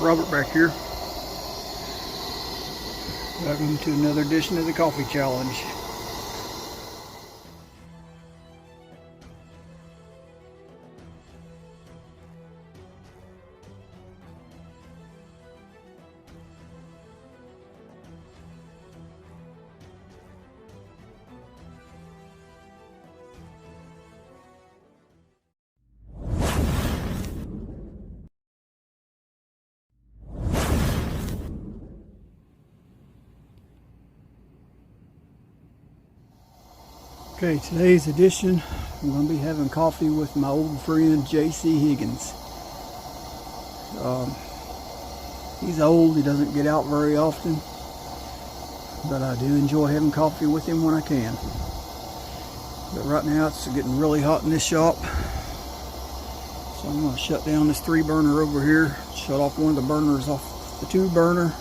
Robert back here. Welcome to another edition of the Coffee Challenge. Okay, today's edition, I'm going to be having coffee with my old friend J.C. Higgins. He's old, he doesn't get out very often, but I do enjoy having coffee with him when I can. But right now it's getting really hot in this shop, so I'm going to shut down this 3-burner over here, shut off one of the burners off the 2-burner,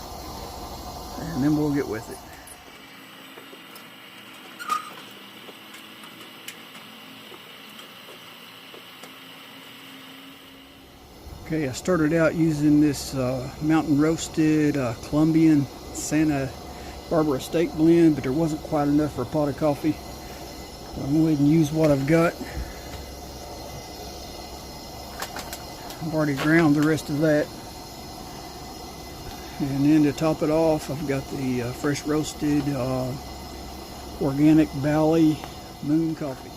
and then we'll get with it. Okay, I started out using this mountain roasted Colombian Santa Barbara Steak blend, but there wasn't quite enough for a pot of coffee. So I'm going to go ahead and use what I've got. I've already ground the rest of that. And then to top it off, I've got the fresh roasted organic Valley Moon coffee.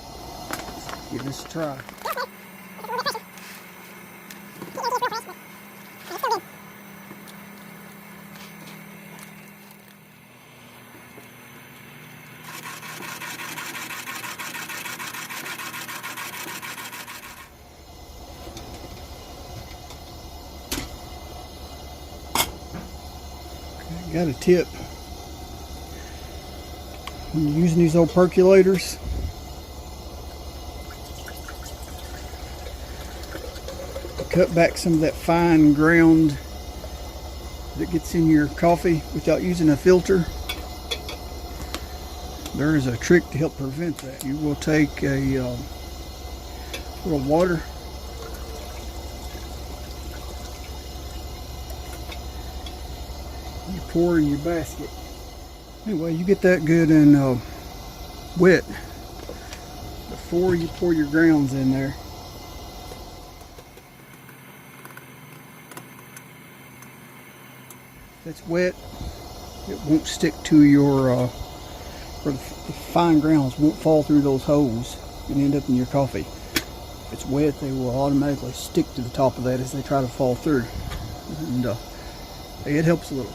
Give this a try. Got a tip when you're using these old percolators. Cut back some of that fine ground that gets in your coffee without using a filter. There is a trick to help prevent that. You will take a little water, you pour in your basket. Anyway, you get that good and wet before you pour your grounds in there. If it's wet, it won't stick to your, or the fine grounds won't fall through those holes and end up in your coffee. If it's wet, they will automatically stick to the top of that as they try to fall through. And it helps a little.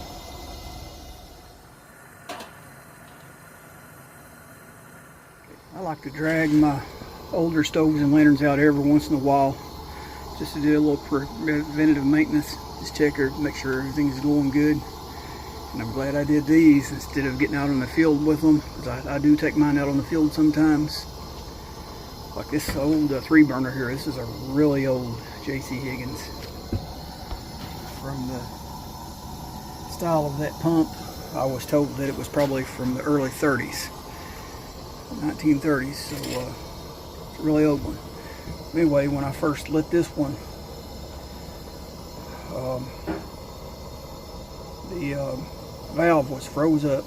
I like to drag my older stoves and lanterns out every once in a while just to do a little preventative maintenance. Just check her, make sure everything's going good. And I'm glad I did these instead of getting out on the field with them, because I do take mine out on the field sometimes. Like this old 3-burner here. This is a really old J.C. Higgins. From the style of that pump, I was told that it was probably from the early 30s. 1930s, so it's a really old one. Anyway, when I first lit this one, the valve was froze up,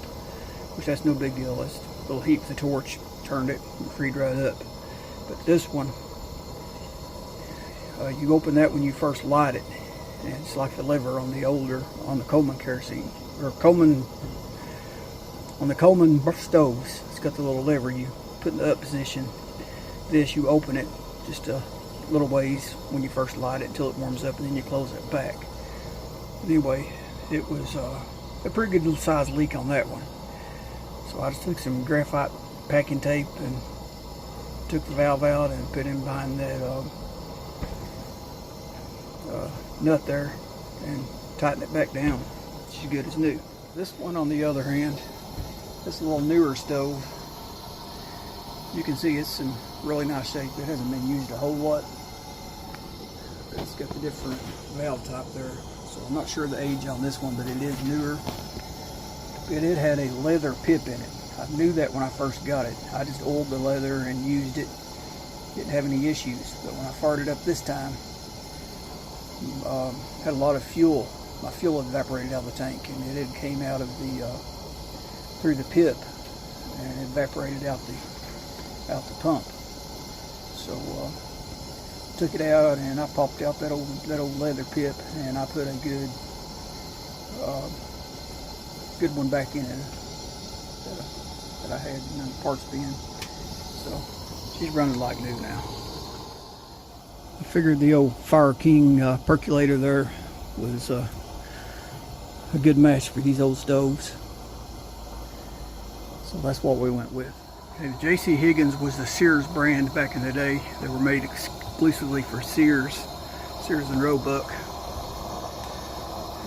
which that's no big deal. It's a little heat with the torch, turned it, and freed right up. But this one, you open that when you first light it, and it's like the lever on the Coleman kerosene, or on the Coleman stoves. It's got the little lever you put in the up position. This, you open it just a little ways when you first light it until it warms up, and then you close it back. Anyway, it was a pretty good size leak on that one. So I just took some graphite packing tape and took the valve out and put it behind that nut there and tightened it back down. It's as good as new. This one, on the other hand, this little newer stove, you can see it's in really nice shape. It hasn't been used a whole lot. It's got the different valve type there. So I'm not sure the age on this one, but it is newer. It had a leather pip in it. I knew that when I first got it. I just oiled the leather and used it. Didn't have any issues. But when I fired it up this time, had a lot of fuel my fuel had evaporated out of the tank, and it had came out of the through the pip and evaporated out the pump. So took it out, and I popped out that old leather pip, and I put a good one back in it that I had none of the parts bin. So she's running like new now. I figured the old Fire King percolator there was a good match for these old stoves. So that's what we went with. Okay, the J.C. Higgins was the Sears brand back in the day. They were made exclusively for Sears and Roebuck.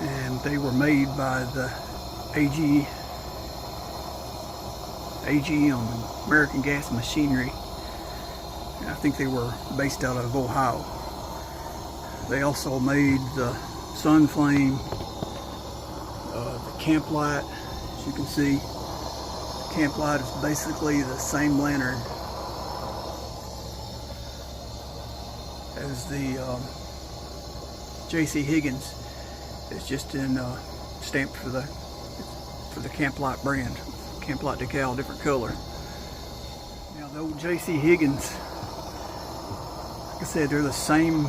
And they were made by the AG on American Gas and Machinery. And I think they were based out of Ohio. They also made the Sun Flame, the Camp Light. As you can see, the Camp Light is basically the same lantern as the J.C. Higgins. It's just in stamped for the Camp Light brand. Camp Light decal, different color. Now the old J.C. Higgins, like I said, they're the same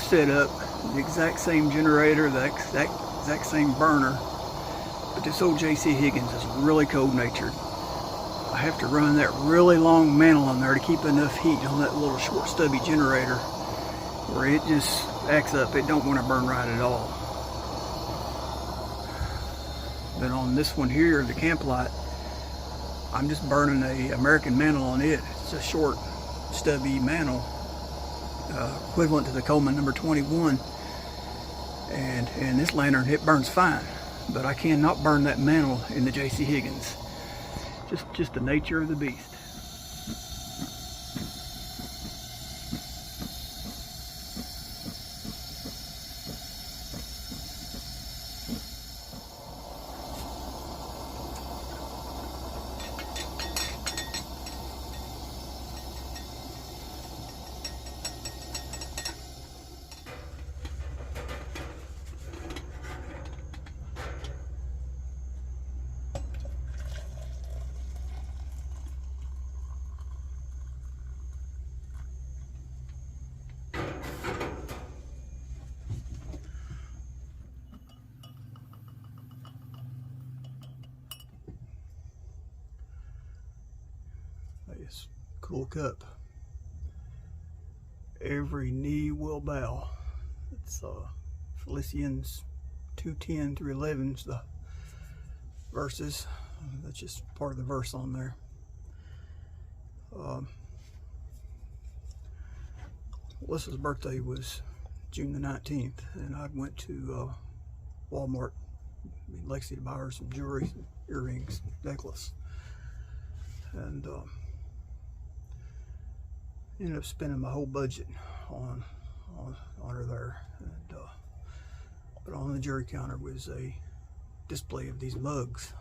setup, the exact same generator, the exact same burner. But this old J.C. Higgins is really cold-natured. I have to run that really long mantle on there to keep enough heat on that little short stubby generator where it just acts up. It don't want to burn right at all. But on this one here, the Camp Light, I'm just burning a American mantle on it. It's a short stubby mantle, equivalent to the Coleman number 21. And this lantern, it burns fine, but I cannot burn that mantle in the J.C. Higgins. Just the nature of the beast. Nice cool cup. Every knee will bow. It's Philippians 2:10 through 11 is the verses. That's just part of the verse on there. Melissa's birthday was June the 19th, and I went to Walmart in Lexi to buy her some jewelry, some earrings, necklace, and ended up spending my whole budget on her there. And but on the jewelry counter was a display of these mugs,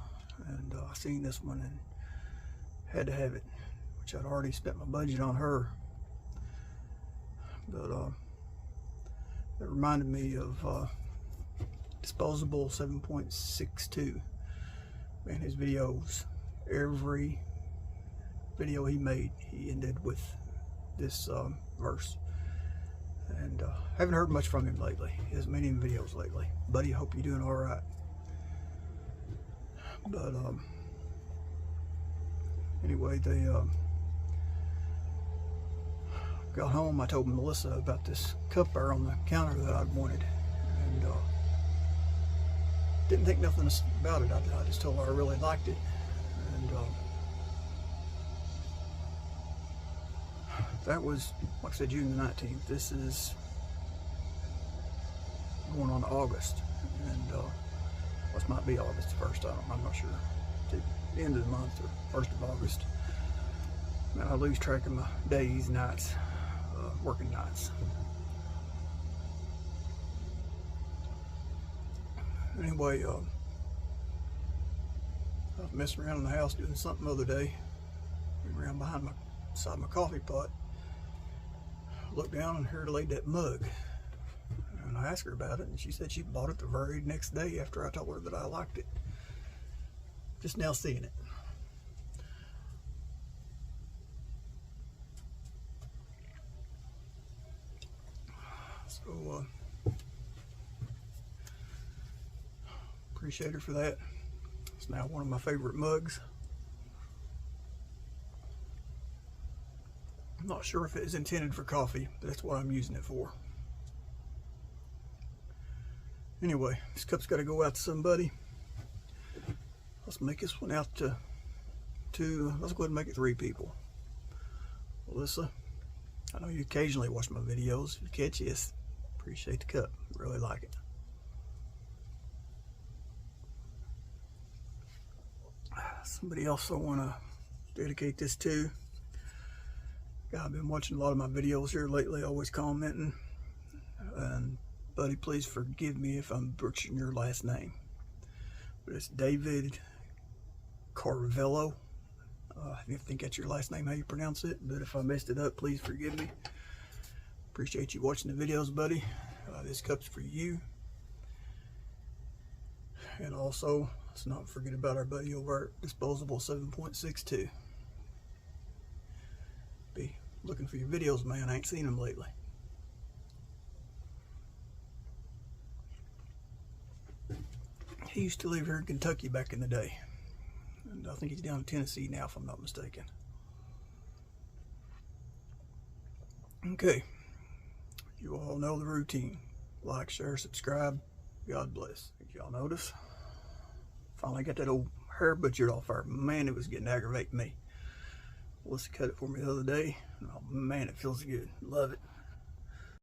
and I seen this one and had to have it, which I'd already spent my budget on her. But it reminded me of Disposable 7.62. Man, his videos, every video he made, he ended with this verse. And haven't heard much from him lately. He hasn't made any videos lately. Buddy, I hope you're doing all right. But anyway, they got home. I told Melissa about this cup there on the counter that I'd wanted, and didn't think nothing about it. I just told her I really liked it, and that was, like I said, June the 19th. This is going on to August, and this might be August 1st. I'm not sure. It's the end of the month or 1st of August. Man, I lose track of my days, nights, working nights. Anyway, I was messing around in the house doing something the other day. Went around behind beside my coffee pot. Looked down and here laid that mug. And I I asked her about it, and she said she bought it the very next day after I told her that I liked it. Just now seeing it. So, appreciate her for that. It's now one of my favorite mugs. I'm not sure if it is intended for coffee, but that's what I'm using it for. Anyway, this cup's got to go out to somebody. Let's make this one out to let's go ahead and make it 3 people. Alyssa, I know you occasionally watch my videos. If you catch this, appreciate the cup. Really like it. Somebody else I want to dedicate this to. I've been watching a lot of my videos here lately, always commenting. And buddy, please forgive me if I'm butchering your last name. But it's David Carvello. I think that's your last name, how you pronounce it. But if I messed it up, please forgive me. Appreciate you watching the videos, buddy. This cup's for you. And also, let's not forget about our buddy over at Disposable 7.62. Be looking for your videos, man. I ain't seen them lately. He used to live here in Kentucky back in the day. And I think he's down in Tennessee now, if I'm not mistaken. Okay. You all know the routine. Like, share, subscribe. God bless. Did y'all notice? Finally got that old hair butchered off her. Man, it was getting aggravating me. Melissa cut it for me the other day. Oh man, it feels good. Love it.